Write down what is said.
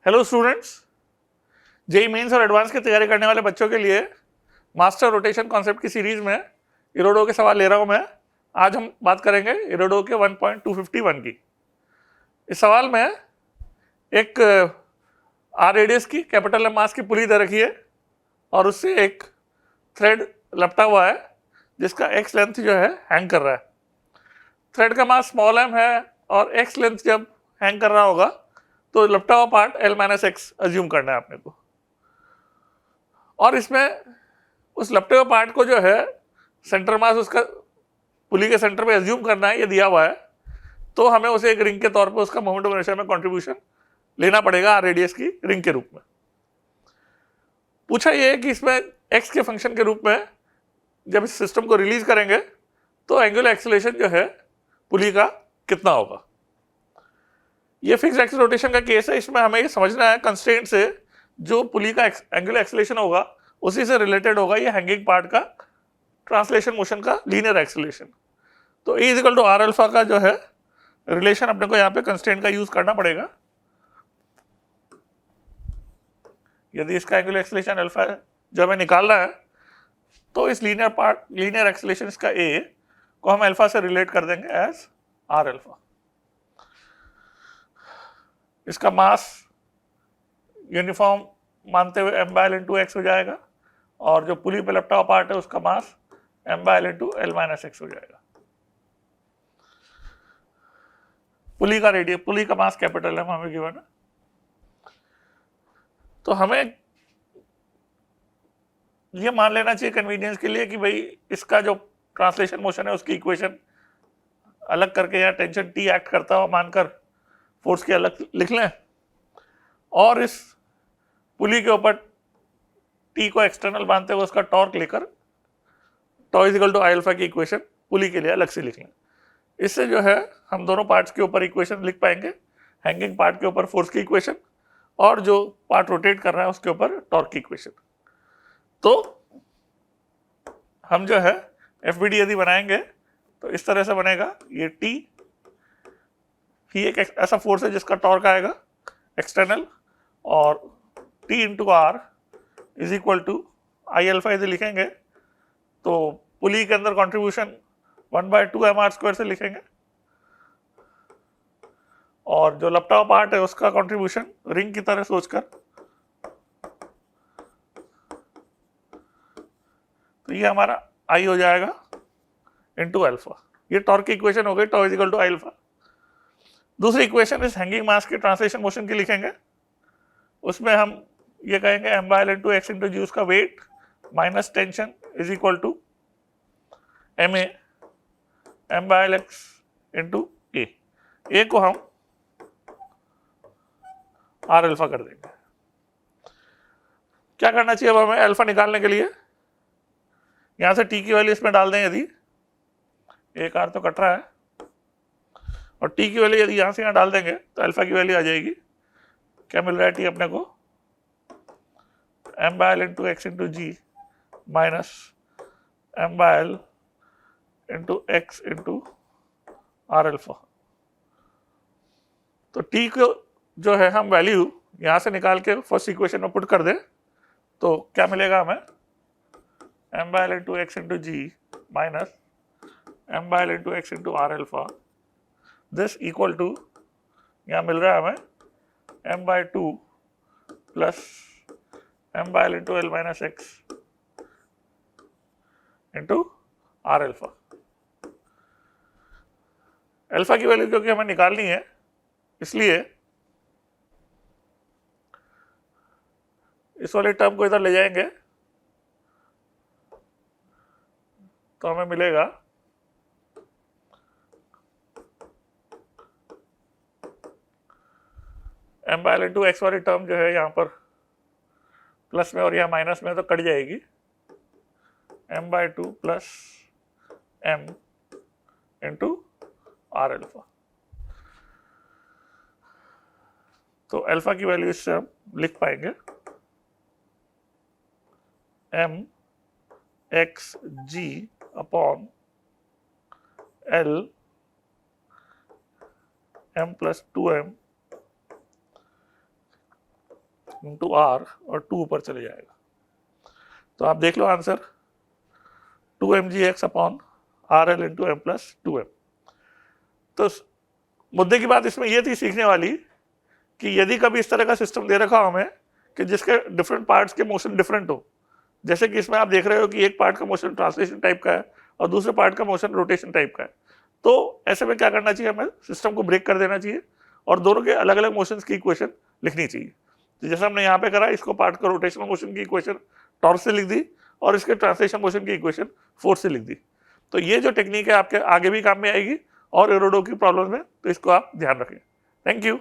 Hello students, JEE mains और advance की तैयारी करने वाले बच्चों के लिए मास्टर रोटेशन कॉन्सेप्ट की सीरीज में इरोडो के सवाल ले रहा हूं मैं। आज हम बात करेंगे इरोडो के 1.251 की। इस सवाल में एक आर रेडियस की कैपिटल एम मास की पुली दे रखी है और उससे एक थ्रेड लपटा हुआ है जिसका एक्स लेंथ जो है हैंग कर रहा है। थ्रेड का मास स्मॉल एम है और एक्स लेंथ जब हैंग कर रहा होगा तो लपटा हुआ पार्ट L - x अज्यूम करना है आपने को। और इसमें उस लपटे हुए पार्ट को जो है सेंटर मास उसका पुली के सेंटर पे अज्यूम करना है, ये दिया हुआ है। तो हमें उसे एक रिंग के तौर पे उसका मोमेंट ऑफ इनर्शिया में कंट्रीब्यूशन लेना पड़ेगा आर रेडियस की रिंग के रूप में। पूछा ये है कि इसमें एक्स के फंक्शन के रूप में जब इस सिस्टम को रिलीज करेंगे तो एंगुलर एक्सीलरेशन जो है पुली का कितना होगा। ये फिक्स एक्सिस रोटेशन का केस है। इसमें हमें ये समझना है कंस्ट्रेंट से जो पुली का एंगुलर एक्सीलरेशन होगा उसी से रिलेटेड होगा ये हैंगिंग पार्ट का ट्रांसलेशन मोशन का लीनियर एक्सीलरेशन। तो E equal to r alpha का जो है रिलेशन अपने को यहाँ पे कंस्ट्रेंट का यूज करना पड़ेगा। यदि इसका एंगुलर एक्सीलरेशन अल्फा जो हमें निकालना है तो इस लीनियर एक्सीलरेशन इसका A को हम अल्फा से रिलेट कर देंगे एज आर अल्फा। इसका मास यूनिफॉर्म मानते हुए m/l इंटू एक्स हो जाएगा और जो पुली पे लपटा हुआ पार्ट है उसका मास m/l इंटू L - x हो जाएगा। पुली का रेडियस, पुली का मास कैपिटल एम हमें गिवन है। तो हमें ये मान लेना चाहिए कन्वीनियंस के लिए कि भाई इसका जो ट्रांसलेशन मोशन है उसकी इक्वेशन अलग करके या टेंशन टी एक्ट करता हुआ मानकर फोर्स की अलग लिख लें और इस पुली के ऊपर टी को एक्सटर्नल मानते हुए उसका टॉर्क लेकर tau is equal to I alpha की इक्वेशन पुली के लिए अलग से लिख लें। इससे जो है हम दोनों पार्ट्स के ऊपर इक्वेशन लिख पाएंगे, हैंगिंग पार्ट के ऊपर फोर्स की इक्वेशन और जो पार्ट रोटेट कर रहा है उसके ऊपर टॉर्क की इक्वेशन। तो हम जो है एफबीडी यदि बनाएंगे तो इस तरह से बनेगा। ये टी ही एक ऐसा फोर्स है जिसका टॉर्क आएगा एक्सटर्नल और T into r is equal to I alpha यदि लिखेंगे तो पुली के अंदर कॉन्ट्रीब्यूशन 1/2 mr² से लिखेंगे और जो लपटा हुआ पार्ट है उसका कॉन्ट्रीब्यूशन रिंग की तरह सोचकर तो ये हमारा आई हो जाएगा इंटू अल्फा। ये टॉर्क की इक्वेशन हो गई, tau is equal to I alpha. दूसरी इक्वेशन इस हैंगिंग मास के ट्रांसलेशन मोशन की लिखेंगे। उसमें हम ये कहेंगे m/l into x into g उसका weight minus tension is equal to ma m/l x into a को हम आर अल्फा कर देंगे। क्या करना चाहिए अब हमें अल्फा निकालने के लिए? यहां से टी की वैल्यू इसमें डाल दें। यदि एक आर तो कट रहा है और टी की वैल्यू यदि यहां से यहां डाल देंगे तो अल्फा की वैल्यू आ जाएगी। क्या मिल रहा है टी अपने को? m/l into x into g minus m/l into x into r alpha. तो टी को जो है हम वैल्यू यहां से निकाल के फर्स्ट इक्वेशन में पुट कर दें तो क्या मिलेगा हमें? m/l into x into g minus m/l into x into r alpha this equal to यहाँ मिल रहा है हमें m/2 plus m/l into L - x into r alpha. Alpha की वैल्यू क्योंकि हमें निकालनी है इसलिए इस वाले टर्म को इधर ले जाएंगे तो हमें मिलेगा m/l इंटू एक्स वाली टर्म जो है यहाँ पर प्लस में और यहाँ माइनस में तो कट जाएगी। m/2 plus m into r alpha. तो अल्फा की वैल्यू इससे हम लिख पाएंगे m x g upon L m plus 2m into r और 2 ऊपर चले जाएगा। तो आप देख लो answer 2mgx upon RL into m plus 2m। तो मुद्दे की बात इसमें यह थी सीखने वाली कि यदि कभी इस तरह का सिस्टम दे रखा हमें कि जिसके डिफरेंट पार्ट्स के मोशन डिफरेंट हो, जैसे कि इसमें आप देख रहे हो कि एक पार्ट का मोशन ट्रांसलेशन टाइप का है और दूसरे पार्ट का मोशन रोटेशन टाइप का है, तो ऐसे में क्या करना चाहिए, हमें सिस्टम को ब्रेक कर देना चाहिए और दोनों के अलग अलग मोशंस की इक्वेशन लिखनी चाहिए। तो जैसे हमने यहाँ पे करा, इसको पार्ट का रोटेशनल मोशन की इक्वेशन टॉर्क से लिख दी और इसके ट्रांसलेशन मोशन की इक्वेशन फोर्स से लिख दी। तो ये जो टेक्निक है आपके आगे भी काम में आएगी और एरोडो की प्रॉब्लम में, तो इसको आप ध्यान रखें। Thank you.